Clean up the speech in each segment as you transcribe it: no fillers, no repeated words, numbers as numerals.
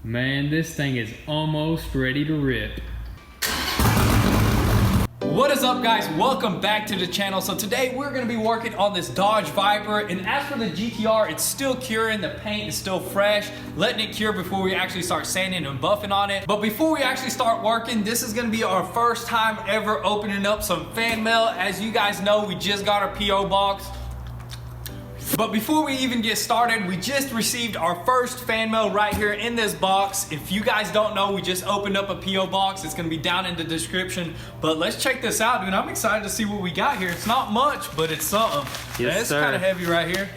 Man, this thing is almost ready to rip. What is up, guys? Welcome back to the channel. So today we're going to be working on this Dodge Viper, and as for the GTR, it's still curing. The paint is still fresh, letting it cure before we actually start sanding and buffing on it. But before we actually start working, this is going to be our first time ever opening up some fan mail. As you guys know, we just got our PO box. But before we even get started, we just received our first fan mail right here in this box. If you guys don't know, we just opened up a PO box. It's gonna be down in the description. But let's check this out, dude. I'm excited to see what we got here. It's not much, but it's something. Yes, sir. It's kind of heavy right here.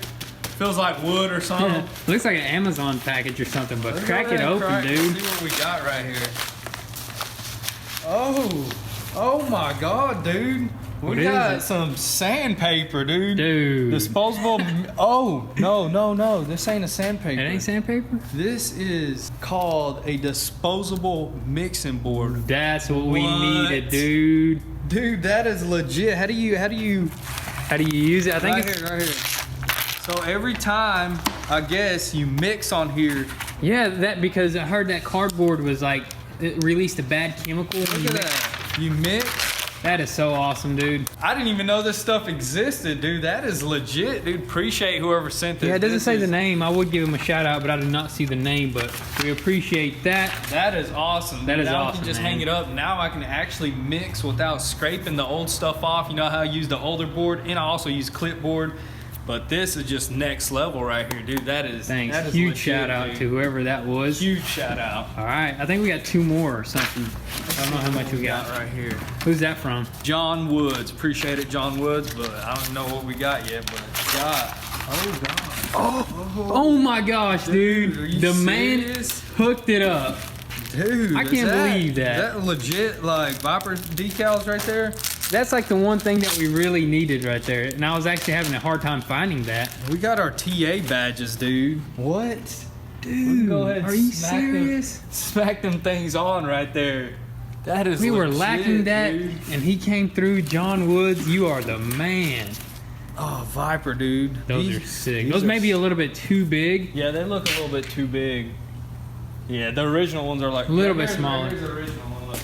Feels like wood or something. Looks like an Amazon package or something, but Let's crack it open, dude. See what we got right here. Oh my God, dude. We got some sandpaper, dude. Disposable. Oh, no. This ain't a sandpaper. It ain't sandpaper? This is called a disposable mixing board. That's what we needed, dude. Dude, that is legit. How do you use it? I think it's right here. So every time, I guess, you mix on here. Yeah, that because I heard that cardboard was like, it released a bad chemical. Look at that. You mix. That is so awesome, dude. I didn't even know this stuff existed, dude. That is legit, dude. Appreciate whoever sent this. Yeah, it doesn't say the name. I would give him a shout out, but I did not see the name, but we appreciate that. That is awesome. That is now awesome, I can just man. hang it up. Now I can actually mix without scraping the old stuff off. You know how I use the older board, and I also use clipboard. But this is just next level right here, dude. That is Thanks. That is Huge legit, shout out dude. to whoever that was. Huge shout out. All right, I think we got 2 more or something. I don't know how much we got right here. Who's that from? John Woods. Appreciate it, John Woods, but I don't know what we got yet, but God. Oh God. Oh my gosh, dude. Are you The serious? man hooked it up. Dude, I can't believe that. Is that legit, like, Viper decals right there? That's like the one thing that we really needed right there. And I was actually having a hard time finding that. We got our TA badges, dude. What? Dude, Go ahead and are you smack serious? Smack them things on right there. That is We were legit, lacking that, dude. and he came through. John Woods, you are the man. Oh, Viper, dude. Those are sick. Those may be a little bit too big. Yeah, they look a little bit too big. Yeah, the original ones are like... A little bit smaller. Here's the original one, look.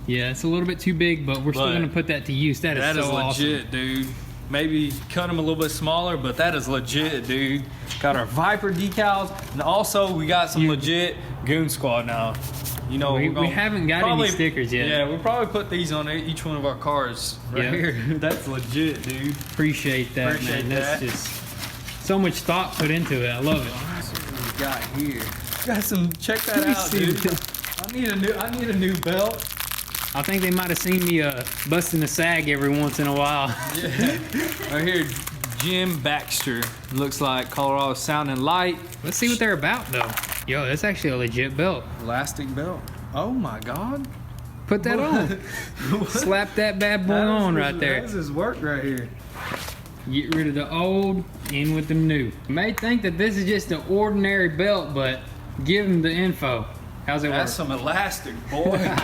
Yeah, it's a little bit too big, but we're still going to put that to use. That is so legit, awesome. dude. Maybe cut them a little bit smaller, but that is legit, dude. Got our Viper decals, and also we got some legit Goon Squad now. You know, we haven't got any stickers yet. Yeah, we'll probably put these on each one of our cars right here. That's legit, dude. Appreciate that, man. That's just so much thought put into it. I love it. That's what we got here. Got some. Check that out, dude. I need a new belt. I think they might have seen me busting a sag every once in a while. Yeah. Right here, Jim Baxter. Looks like Colorado Sound and Light. Let's see what they're about, though. Yo, that's actually a legit belt. Elastic belt. Oh my God. Put that on. Slap that bad boy on right there. That's his work right here. Get rid of the old, in with the new. You may think that this is just an ordinary belt, but give them the info. How's it work? That's some elastic, boy.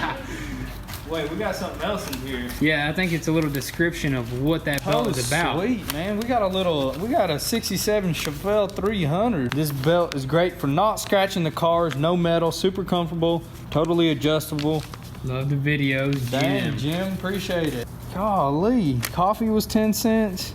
Wait, we got something else in here. Yeah, I think it's a little description of what that belt is about. Sweet, man. We got a 67 Chevelle 300. This belt is great for not scratching the cars, no metal, super comfortable, totally adjustable. Love the videos, Dang, Jim, appreciate it. Golly, coffee was 10 cents.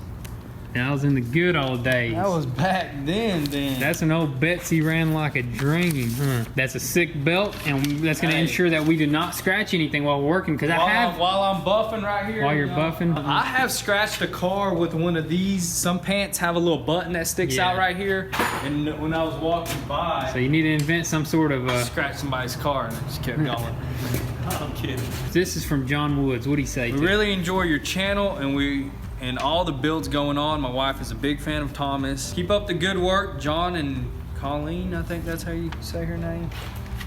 That was in the good old days. That was back then. That's an old Betsy ran like a dream. That's a sick belt, and that's going to ensure that we do not scratch anything while we're working. Because while I'm buffing right here. While you're buffing. I have scratched a car with one of these. Some pants have a little button that sticks out right here. And when I was walking by. So you need to invent some sort of scratch somebody's car, and I just kept going. I'm kidding. This is from John Woods. What'd he say? We really enjoy your channel, and all the builds going on. My wife is a big fan of Thomas. Keep up the good work, John and Colleen. I think that's how you say her name.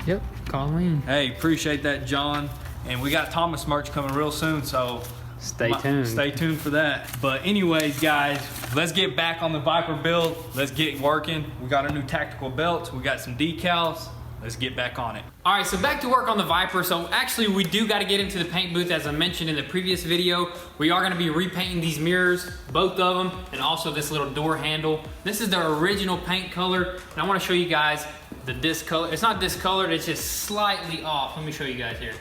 Yep, Colleen. Hey, appreciate that, John. And we got Thomas merch coming real soon, so stay tuned. Stay tuned for that. But anyways, guys, let's get back on the Viper build. Let's get working. We got our new tactical belts. We got some decals. Let's get back on it. All right, so back to work on the Viper. So actually we do got to get into the paint booth. As I mentioned in the previous video, we are going to be repainting these mirrors, both of them, and also this little door handle. This is the original paint color, and I want to show you guys the discolor. It's not discolored, it's just slightly off. Let me show you guys here.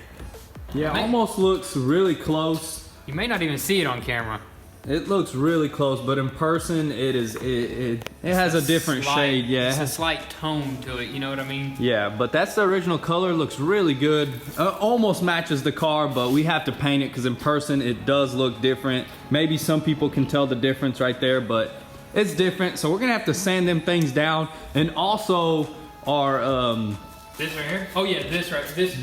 Yeah, almost looks really close. You may not even see it on camera. It looks really close, but in person, it has a different shade. Yeah, it's a slight tone to it. You know what I mean? Yeah, but that's the original color. Looks really good. Almost matches the car, but we have to paint it because in person it does look different. Maybe some people can tell the difference right there, but it's different. So we're gonna have to sand them things down, and also our this right here. Oh yeah, this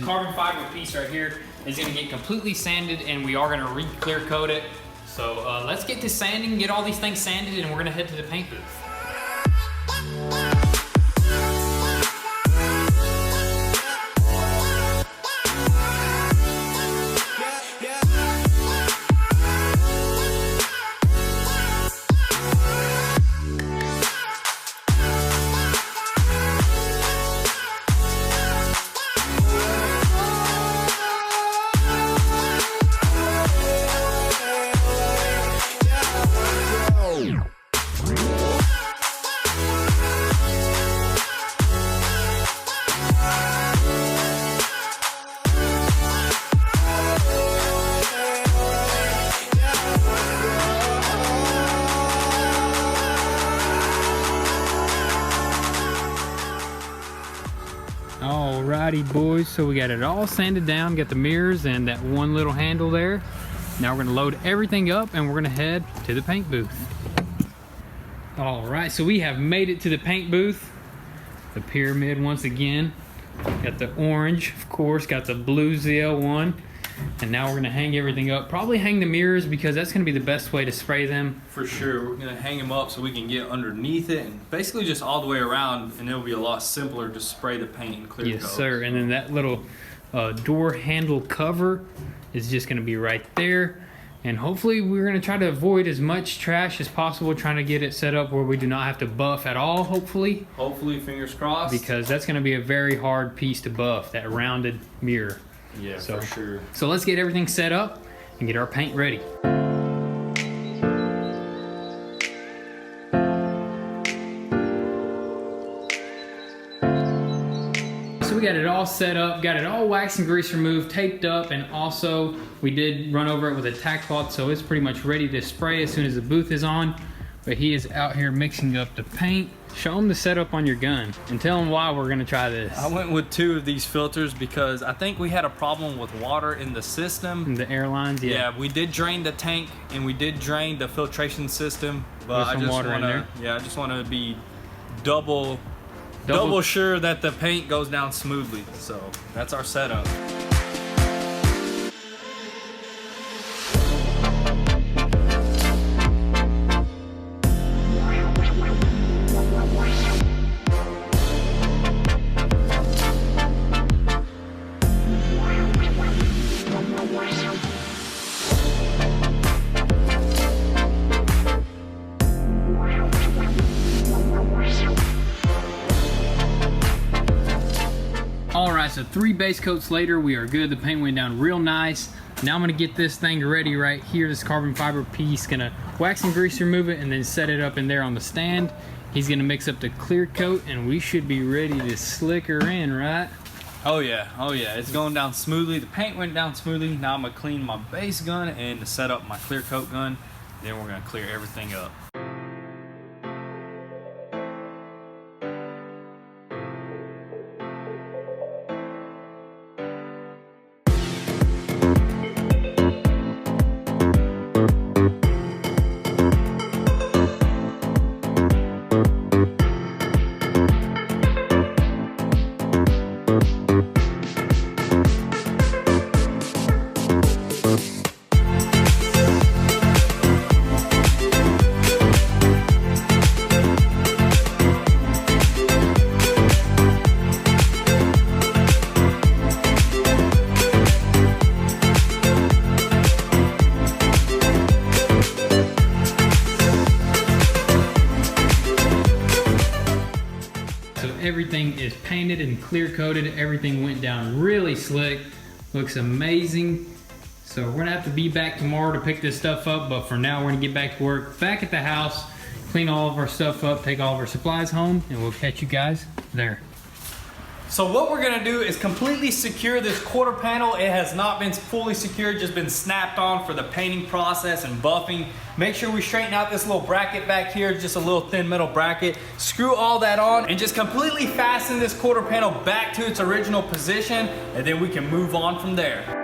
carbon fiber piece right here is gonna get completely sanded, and we are gonna re-clear coat it. So let's get to sanding, get all these things sanded, and we're gonna head to the paint booth. Alrighty boys, so we got it all sanded down, got the mirrors and that one little handle there. Now we're gonna load everything up and we're gonna head to the paint booth. Alright, so we have made it to the paint booth. The pyramid once again. Got the orange, of course, got the blue ZL1. And now we're gonna hang everything up. Probably hang the mirrors because that's gonna be the best way to spray them. For sure, we're gonna hang them up so we can get underneath it and basically just all the way around, and it'll be a lot simpler to spray the paint and clear Yes, sir. And then that little door handle cover is just gonna be right there. And hopefully we're gonna try to avoid as much trash as possible, trying to get it set up where we do not have to buff at all, hopefully. Hopefully, fingers crossed. Because that's gonna be a very hard piece to buff, that rounded mirror. Yeah, for sure. So let's get everything set up and get our paint ready. So we got it all set up, got it all wax and grease removed, taped up, and also we did run over it with a tack cloth, so it's pretty much ready to spray as soon as the booth is on. But he is out here mixing up the paint. Show him the setup on your gun and tell him why we're gonna try this. I went with 2 of these filters because I think we had a problem with water in the system. And the airlines, yeah. Yeah, we did drain the tank and we did drain the filtration system, but I just want to be double sure that the paint goes down smoothly. So that's our setup. Alright, so 3 base coats later, we are good. The paint went down real nice. Now I'm gonna get this thing ready right here, this carbon fiber piece. Gonna wax and grease remove it and then set it up in there on the stand. He's gonna mix up the clear coat and we should be ready to slick her in, right? Oh yeah, it's going down smoothly. The paint went down smoothly. Now I'm gonna clean my base gun and to set up my clear coat gun. Then we're gonna clear everything up. Everything is painted and clear coated. Everything went down really slick. Looks amazing. So we're gonna have to be back tomorrow to pick this stuff up, but for now we're gonna get back to work, back at the house, clean all of our stuff up, take all of our supplies home, and we'll catch you guys there. So what we're gonna do is completely secure this quarter panel. It has not been fully secured, just been snapped on for the painting process and buffing. Make sure we straighten out this little bracket back here, just a little thin metal bracket. Screw all that on and just completely fasten this quarter panel back to its original position, and then we can move on from there.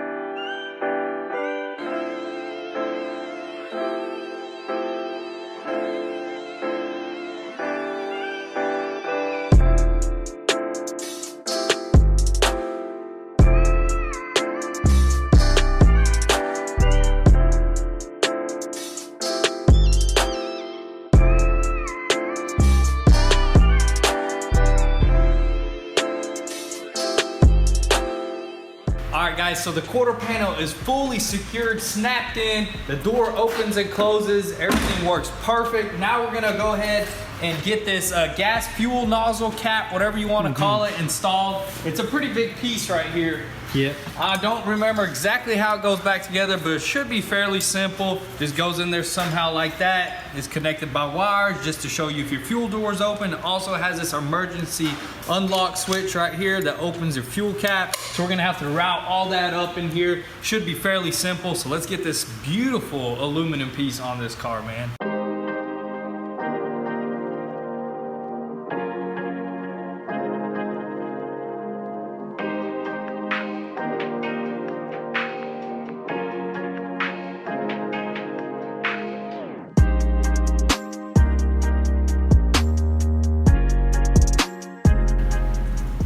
Alright guys, so the quarter panel is fully secured, snapped in, the door opens and closes, everything works perfect. Now we're gonna go ahead and get this gas fuel nozzle cap, whatever you want to call it, installed. It's a pretty big piece right here. Yep. I don't remember exactly how it goes back together, but it should be fairly simple. Just goes in there somehow like that. It's connected by wires just to show you if your fuel door is open. It also has this emergency unlock switch right here that opens your fuel cap. So we're gonna have to route all that up in here. Should be fairly simple. So let's get this beautiful aluminum piece on this car, man.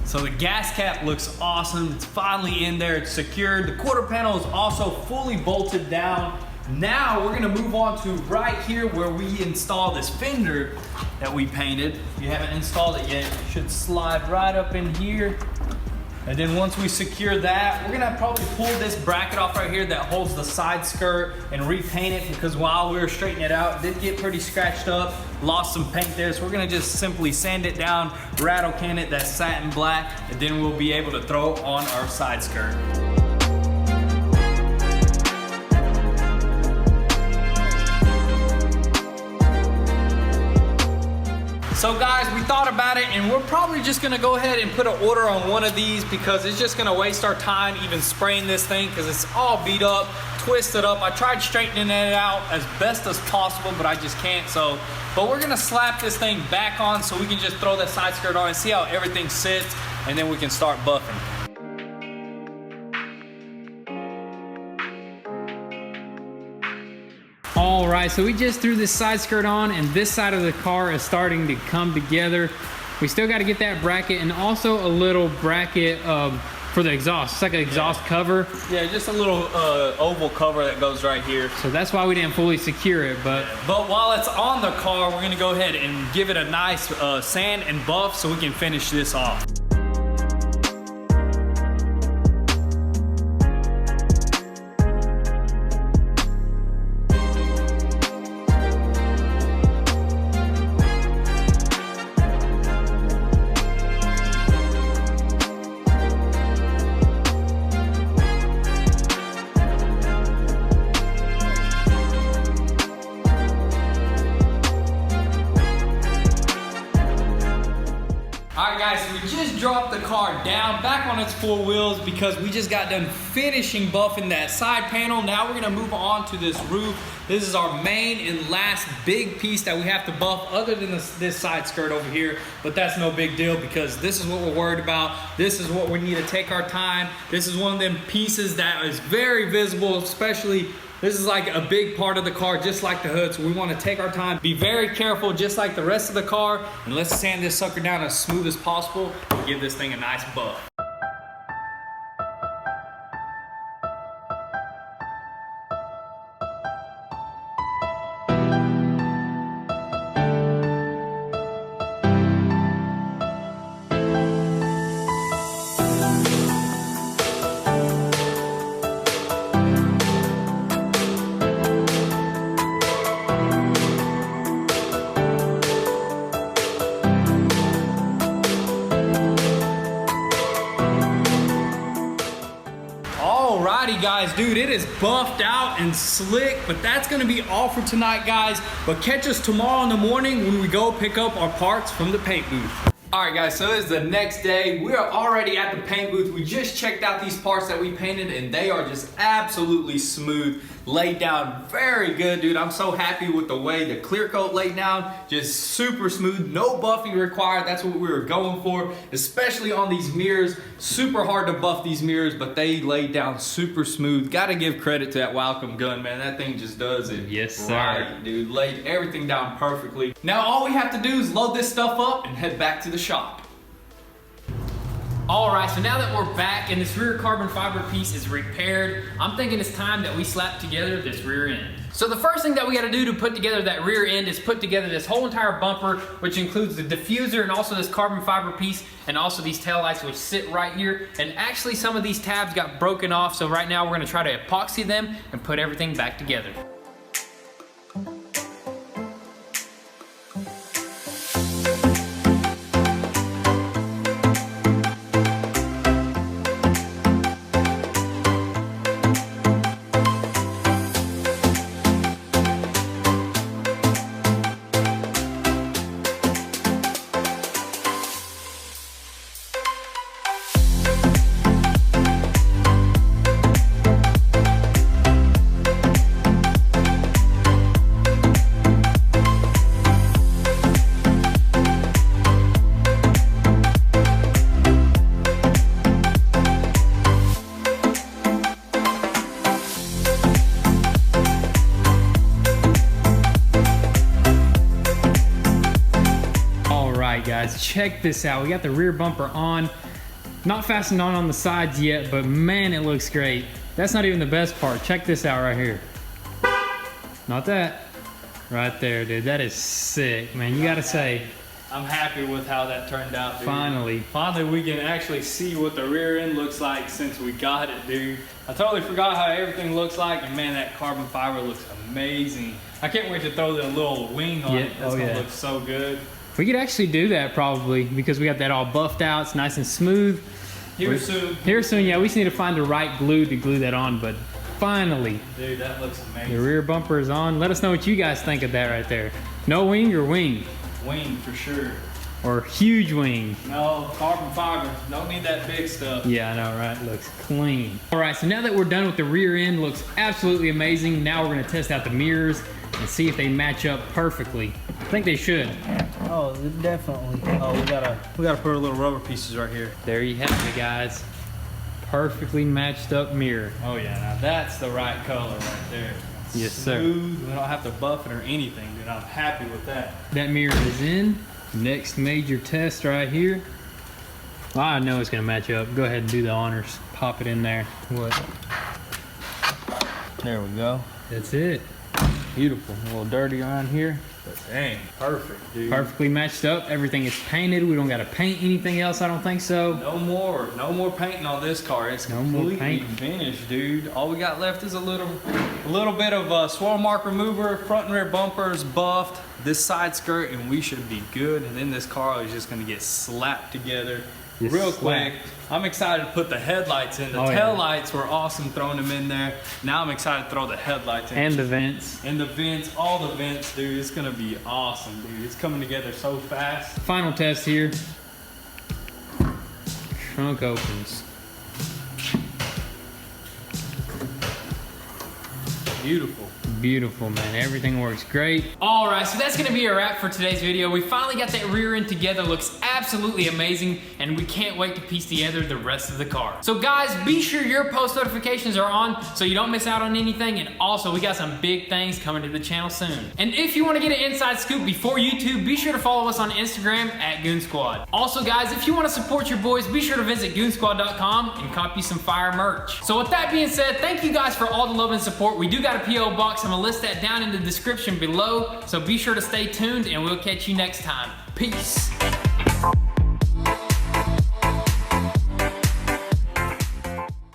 So the gas cap looks awesome. It's finally in there, it's secured. The quarter panel is also fully bolted down. Now we're gonna move on to right here where we install this fender that we painted. If you haven't installed it yet, it should slide right up in here. And then once we secure that, we're gonna probably pull this bracket off right here that holds the side skirt and repaint it, because while we were straightening it out, it did get pretty scratched up, lost some paint there. So we're gonna just simply sand it down, rattle can it, that satin black, and then we'll be able to throw on our side skirt. So guys, we thought about it and we're probably just gonna go ahead and put an order on one of these, because it's just gonna waste our time even spraying this thing because it's all beat up, twisted up. I tried straightening it out as best as possible, but I just can't. But we're gonna slap this thing back on so we can just throw that side skirt on and see how everything sits, and then we can start buffing. All right, so we just threw this side skirt on and this side of the car is starting to come together. We still got to get that bracket and also a little bracket for the exhaust. It's like an exhaust cover. Yeah, just a little oval cover that goes right here. So that's why we didn't fully secure it. But while it's on the car, we're gonna go ahead and give it a nice sand and buff so we can finish this off. Alright guys, so we just dropped the car down back on its four wheels because we just got done finishing buffing that side panel. Now we're gonna move on to this roof. This is our main and last big piece that we have to buff, other than this side skirt over here, but that's no big deal because this is what we're worried about. This is what we need to take our time. This is one of them pieces that is very visible, especially this is like a big part of the car, just like the hood, so we want to take our time, be very careful, just like the rest of the car, and let's sand this sucker down as smooth as possible and give this thing a nice buff. Alrighty guys, dude, it is buffed out and slick, but that's gonna be all for tonight, guys. But catch us tomorrow in the morning when we go pick up our parts from the paint booth. Alright guys, so it's the next day. We are already at the paint booth. We just checked out these parts that we painted and they are just absolutely smooth. Laid down very good, dude. I'm so happy with the way the clear coat laid down. Just super smooth, no buffing required. That's what we were going for, especially on these mirrors. Super hard to buff these mirrors, but they laid down super smooth. Gotta give credit to that Wacom gun, man. That thing just does it. Yes, sir. Right, dude. Laid everything down perfectly. Now all we have to do is load this stuff up and head back to the shop. Alright, so now that we're back and this rear carbon fiber piece is repaired, I'm thinking it's time that we slap together this rear end. So the first thing that we gotta do to put together that rear end is put together this whole entire bumper, which includes the diffuser and also this carbon fiber piece and also these taillights which sit right here. And actually some of these tabs got broken off, so right now we're gonna try to epoxy them and put everything back together. Guys, check this out. We got the rear bumper on, not fastened on the sides yet, but man, it looks great. That's not even the best part. Check this out right here. Not that. Right there, dude. That is sick, man. You gotta say, I'm happy with how that turned out, dude. Finally we can actually see what the rear end looks like since we got it, dude. I totally forgot how everything looks like, and man, that carbon fiber looks amazing. I can't wait to throw the little wing on it. That's gonna look so good. We could actually do that probably because we got that all buffed out. It's nice and smooth. Here soon. Here soon, yeah. We just need to find the right glue to glue that on, but finally. Dude, that looks amazing. The rear bumper is on. Let us know what you guys think of that right there. No wing or wing? Wing for sure. Or huge wing? No, carbon fiber. Don't need that big stuff. Yeah, I know, right? Looks clean. All right, so now that we're done with the rear end, looks absolutely amazing. Now we're gonna test out the mirrors and see if they match up perfectly. I think they should. Oh, definitely. Oh, we gotta put our little rubber pieces right here. There you have it, guys. Perfectly matched up mirror. Oh yeah, now that's the right color right there. Yes, sir. Smooth. We don't have to buff it or anything, dude. I'm happy with that. That mirror is in. Next major test right here. Well, I know it's gonna match up. Go ahead and do the honors. Pop it in there. What? There we go. That's it. Beautiful. A little dirty around here. But dang, perfect, dude. Perfectly matched up. Everything is painted. We don't gotta paint anything else. I don't think so. No more painting on this car. It's completely finished, dude. All we got left is a little bit of swirl mark remover. Front and rear bumpers buffed. This side skirt, and we should be good. And then this car is just gonna get slapped together real quick. I'm excited to put the headlights in. The tail lights were awesome throwing them in there. Now I'm excited to throw the headlights in. And the vents. And the vents, all the vents, dude. It's gonna be awesome, dude. It's coming together so fast. Final test here. Trunk opens. Beautiful. Beautiful, man. Everything works great. All right, so that's gonna be a wrap for today's video. We finally got that rear end together. Looks absolutely amazing, and we can't wait to piece together the rest of the car. So guys, be sure your post notifications are on so you don't miss out on anything, and also we got some big things coming to the channel soon. And if you wanna get an inside scoop before YouTube, be sure to follow us on Instagram at Goon Squad. Also guys, if you wanna support your boys, be sure to visit goonsquad.com and copy some fire merch. So with that being said, thank you guys for all the love and support. We do got a P.O. box. I'm gonna list that down in the description below, so be sure to stay tuned and we'll catch you next time. Peace.